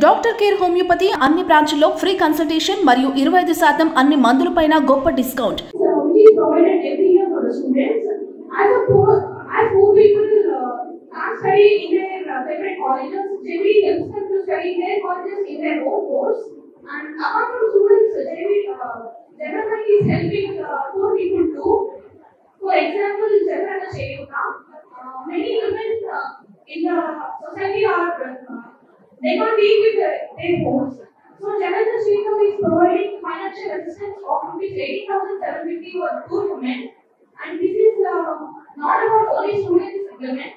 Doctor care homeopathy అన్ని బ్రాంచ్ల్లో free consultation మరియు 25% అన్ని మందులపైన గొప్ప discount. Study in their favorite colleges, JV helps them to study in their colleges in their own course. And apart from students, JV generally is helping poor people too. For example, Janana Sheyuka, many women in the society are they can't live with their homes. So Janana Sheyuka is providing financial assistance of ₹80,750 for poor women. And this is not about only students' women.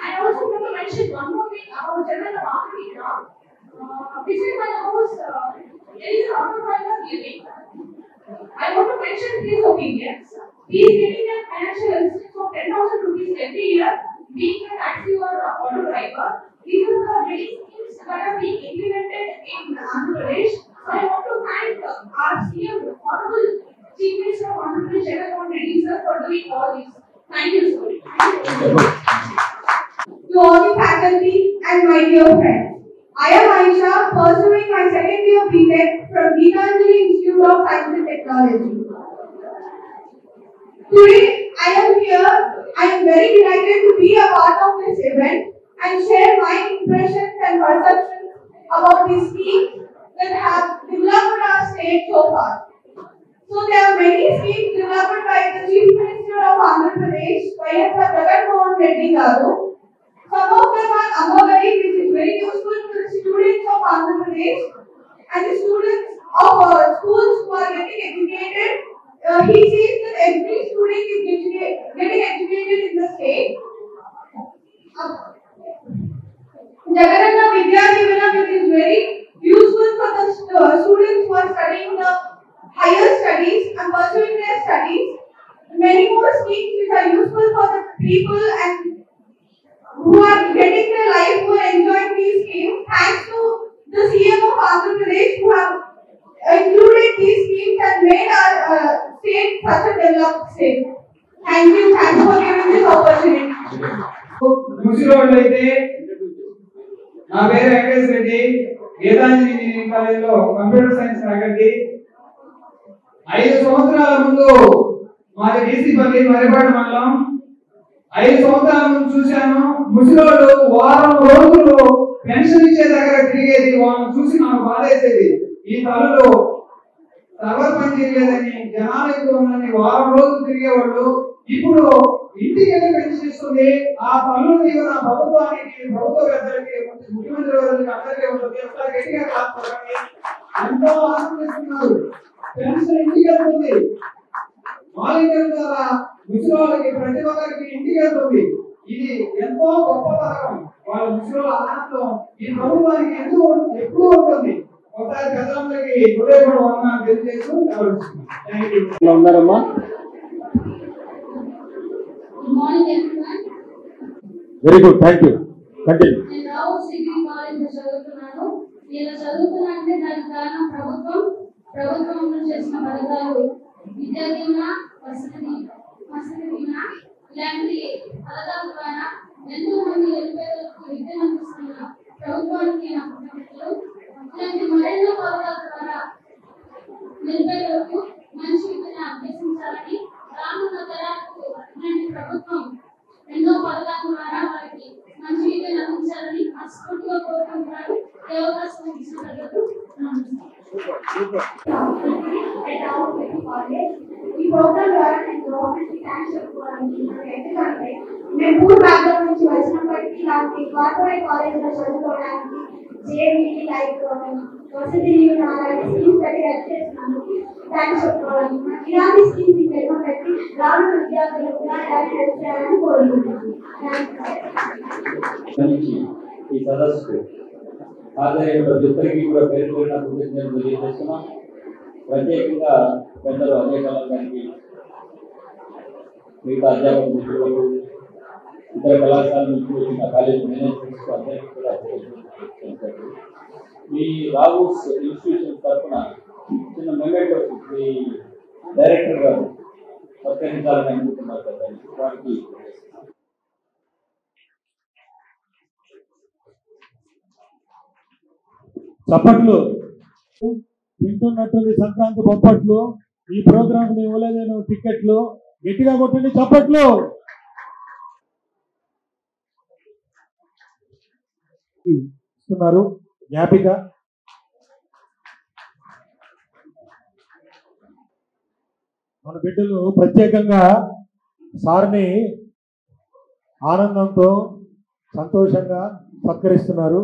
I also want to mention one more thing about Janana Maharika. Beside my house, there is an auto-driver living. I want to mention his opinions. He is getting a financial assistance of ₹10,000 every year, being a taxi or auto driver. These are the many schemes that are being implemented in Andhra Pradesh. So I want to thank our CM, Honorable Chief Minister of Andhra Pradesh, Jagannathan Reddy sir, for doing all this. Thank you, sir. To all the faculty and my dear friends, I am Aisha, pursuing my second year BTech from Geetanjali Institute of Science and Technology. Today, I am here. I am very delighted to be a part of this event and share my impressions and perceptions about these schemes that have developed our state so far. So there are many schemes developed by the Chief Minister of Andhra Pradesh, Y.S. Jagannathan Reddy garu. Some of them are Amagari, which is very useful to the students of Andhra Pradesh and the students of schools who are getting educated. He says that every student is getting educated in the state. Jagannath Vidya Divina, which is very useful for the students who are studying the higher studies and pursuing their studies. Many more schemes which are useful for the people and who are getting their life, who are enjoying these schemes, thanks to the CM of Andhra Pradesh who have included these schemes and made our state such a developed state. Thank you. Thanks for giving this opportunity. ముసిరోళ్ళు అయితే నా పేరు Venkatesh Reddy, Gitanjali engineering కాలేజీలో computer science faculty. 5 సంవత్సరాల ముందు మాది డీసీపల్లి మరిపాడు మండలం. 5 సంవత్సరాల ముందు చూశాను. ముసిరోళ్ళు వారం రోజులు పెన్షన్ ఇచ్చే దగ్గర తిరిగేది. వాళ్ళని చూసి నాకు బాధేసేది. ఈ తల్లులు సర్వర్ పని చేయలేదని, జనాలు ఎక్కువ ఉందని వారం రోజులు తిరిగేవాళ్ళు. ఇప్పుడు ఇంటికి వెళ్ళి పెన్షన్ ఇస్తుంది. ఆ తల్లుల దీవెన ప్రభుత్వానికి, ప్రభుత్వ పెద్దలకి, ముఖ్యమంత్రి గారికి అందరికీ ఉంటుంది. ఒకసారి గట్టిగా కాకపోతే ఎంతో ఆనందిస్తున్నారు. పెన్షన్ ఇంటికి వెళ్తుంది. వాలంటీర్ల ద్వారా ముసలి ప్రతి ఒక్కరికి ఇంటికి వెళ్తుంది. ఇది ఎంతో గొప్ప పథకం. వాళ్ళ ముసలి ఆనందం ఈ ప్రభుత్వానికి ఎప్పుడు ఉంటుంది. ఒకసారి పెద్దలందరికీ హృదయపూర్వక వందనాలు తెలియజేస్తూ ఉన్నారమ్మా. Good morning, everyone. Very good, thank you. Continue. నేను రావుస్ డిగ్రీ కాలేజ్ చదువుతున్నాను. నేను చదువుతున్నానంటే దానికి కారణం ప్రభుత్వంలో చేసిన పథకాలు, విద్యా దీవెన, వసతి దీవెన ఇలాంటి పథకాల ద్వారా ఎంతో మంది నిరుపేదలకు విద్యను అందిస్తున్న ప్రభుత్వానికి నా కృతజ్ఞతలు. ఇలాంటి మరెన్నో పథకాల ద్వారా నిరుపేదలకు మంచి విద్యను అభ్యసించాలని, రానున్న తరాలకు ఇలాంటి ప్రభుత్వం ఎన్నో పథకాల ద్వారా వారికి మంచి విద్యను అందించాలని మనస్ఫూర్తిగా కోరుకుంటున్నారు. ఈ అవకాశం ఇచ్చినందుకు ఈ ప్రోగ్రామ్ ద్వారా నేను గవర్నమెంట్ థ్యాంక్స్ చెప్పుకోవాలనుకుంటున్నాను. ఎందుకంటే మేము పూర్ బ్యాక్గ్రౌండ్ నుంచి వచ్చినప్పటికీ ఇలాంటి కార్పొరేట్ కాలేజ్లో చదువుకోవడానికి జేవీ లైక్ వసతి దీవెన అలాంటి స్కీమ్స్ పెట్టి హెల్ప్ చేసినందుకు థ్యాంక్స్ చెప్పుకోవాలనుకుంటున్నాను. ఇలాంటి స్కీమ్స్ ఇంకెన్నో పెట్టి రానున్న విద్యార్థులకు కూడా ఇలాంటి హెల్ప్ చేయాలని కోరుకుంటున్నాను. ఈ సదస్సు హాజరైన ప్రతి ఒక్కరికి కూడా పేరు పేరున కృతజ్ఞతలు తెలియజేస్తున్నాం. ప్రత్యేకంగా పెద్దలు అజయ్ కలాం గారికి, మిగతా అధ్యాపక మిత్రులకు, ఇతర కళాశాల నుంచి వచ్చిన కాలేజ్ మేనేజ్మెంట్స్ అందరికీ కూడా మీ రావుస్ ఇన్స్టిట్యూషన్ తరఫున చిన్న మెమెంటో మీ డైరెక్టర్ గారు సత్కరించాలని అనుకుంటున్నారు కదా, వారికి చప్పట్లు. తింటున్నట్టుంది సంక్రాంతి బొప్పట్లు. ఈ ప్రోగ్రామ్ ఇవ్వలేదేను టికెట్లు. గట్టిగా కొట్టండి చప్పట్లు. ఇస్తున్నారు జ్ఞాపిక. మన బిడ్డలు ప్రత్యేకంగా సార్ని ఆనందంతో సంతోషంగా సత్కరిస్తున్నారు.